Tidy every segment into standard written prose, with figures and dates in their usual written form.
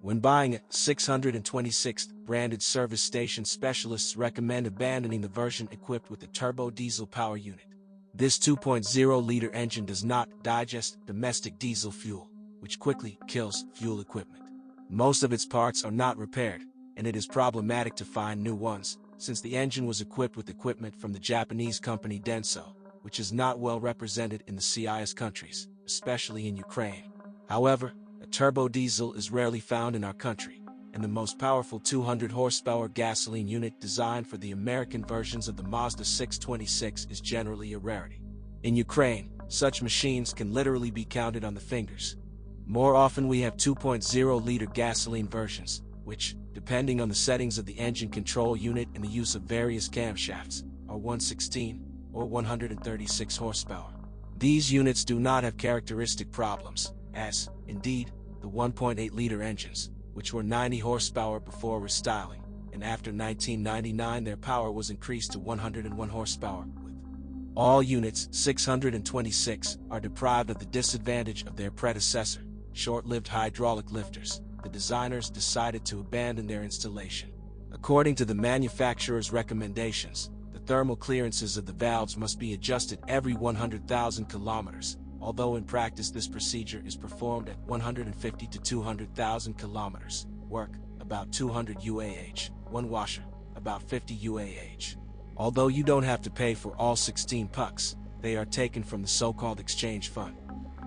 When buying a 626th branded service station, specialists recommend abandoning the version equipped with a turbo diesel power unit. This 2.0-liter engine does not digest domestic diesel fuel, which quickly kills fuel equipment. Most of its parts are not repaired, and it is problematic to find new ones, since the engine was equipped with equipment from the Japanese company Denso, which is not well represented in the CIS countries, especially in Ukraine. However, a turbo diesel is rarely found in our country, and the most powerful 200 horsepower gasoline unit designed for the American versions of the Mazda 626 is generally a rarity. In Ukraine, such machines can literally be counted on the fingers. More often we have 2.0-liter gasoline versions, which, depending on the settings of the engine control unit and the use of various camshafts, are 116 or 136 horsepower. These units do not have characteristic problems, as, indeed, the 1.8-liter engines, which were 90 horsepower before restyling, and after 1999 their power was increased to 101 horsepower. With all units 626 are deprived of the disadvantage of their predecessor, short-lived hydraulic lifters. The designers decided to abandon their installation. According to the manufacturer's recommendations, the thermal clearances of the valves must be adjusted every 100,000 kilometers, although in practice this procedure is performed at 150 to 200,000 kilometers, work, about 200 UAH, one washer, about 50 UAH. Although you don't have to pay for all 16 pucks, they are taken from the so-called exchange fund.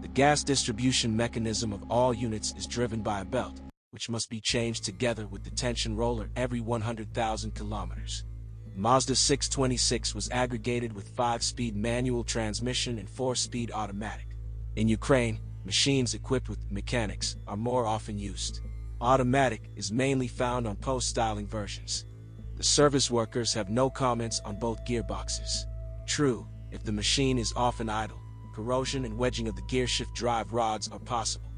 The gas distribution mechanism of all units is driven by a belt, which must be changed together with the tension roller every 100,000 kilometers. Mazda 626 was aggregated with 5-speed manual transmission and 4-speed automatic. In Ukraine, machines equipped with mechanics are more often used. Automatic is mainly found on post-styling versions. The service workers have no comments on both gearboxes. True, if the machine is often idle, corrosion and wedging of the gearshift drive rods are possible.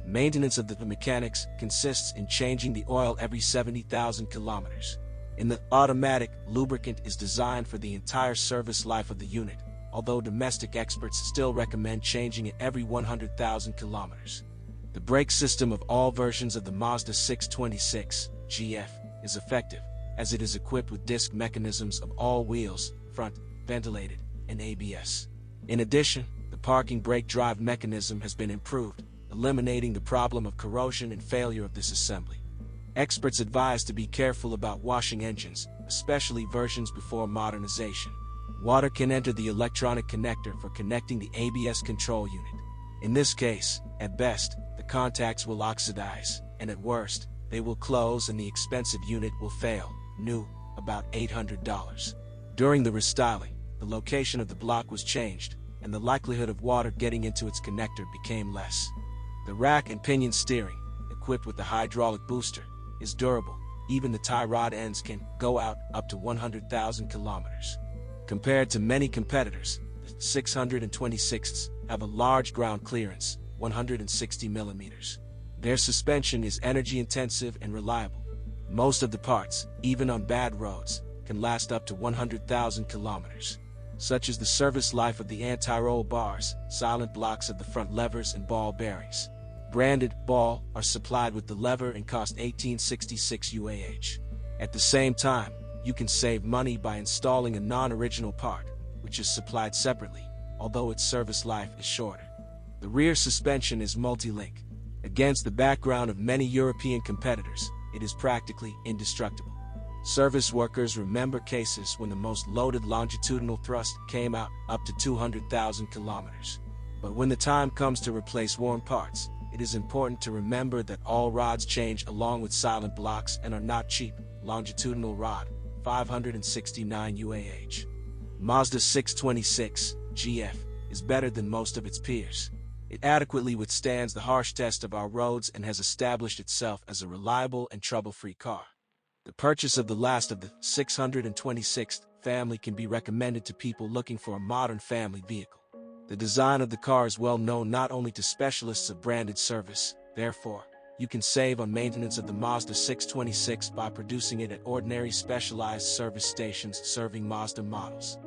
Maintenance of the mechanics consists in changing the oil every 70,000 kilometers. In the automatic, lubricant is designed for the entire service life of the unit, although domestic experts still recommend changing it every 100,000 kilometers. The brake system of all versions of the Mazda 626 GF is effective, as it is equipped with disc mechanisms of all wheels, front, ventilated, and ABS. In addition, the parking brake drive mechanism has been improved, eliminating the problem of corrosion and failure of this assembly. Experts advise to be careful about washing engines, especially versions before modernization. Water can enter the electronic connector for connecting the ABS control unit. In this case, at best, the contacts will oxidize, and at worst, they will close and the expensive unit will fail, new, about $800. During the restyling, the location of the block was changed, and the likelihood of water getting into its connector became less. The rack and pinion steering, equipped with the hydraulic booster, is durable. Even the tie rod ends can go out up to 100,000 kilometers. Compared to many competitors, the 626s have a large ground clearance, 160 millimeters. Their suspension is energy intensive and reliable. Most of the parts, even on bad roads, can last up to 100,000 kilometers. Such as the service life of the anti-roll bars, silent blocks of the front levers and ball bearings. Branded ball are supplied with the lever and cost $1866 UAH. At the same time, you can save money by installing a non-original part, which is supplied separately, although its service life is shorter. The rear suspension is multi-link. Against the background of many European competitors, it is practically indestructible. Service workers remember cases when the most loaded longitudinal thrust came out up to 200,000 kilometers. But when the time comes to replace worn parts, it is important to remember that all rods change along with silent blocks and are not cheap. Longitudinal rod, 569 UAH. Mazda 626 GF is better than most of its peers. It adequately withstands the harsh test of our roads and has established itself as a reliable and trouble-free car. The purchase of the last of the 626th family can be recommended to people looking for a modern family vehicle. The design of the car is well known not only to specialists of branded service, therefore, you can save on maintenance of the Mazda 626 by producing it at ordinary specialized service stations serving Mazda models.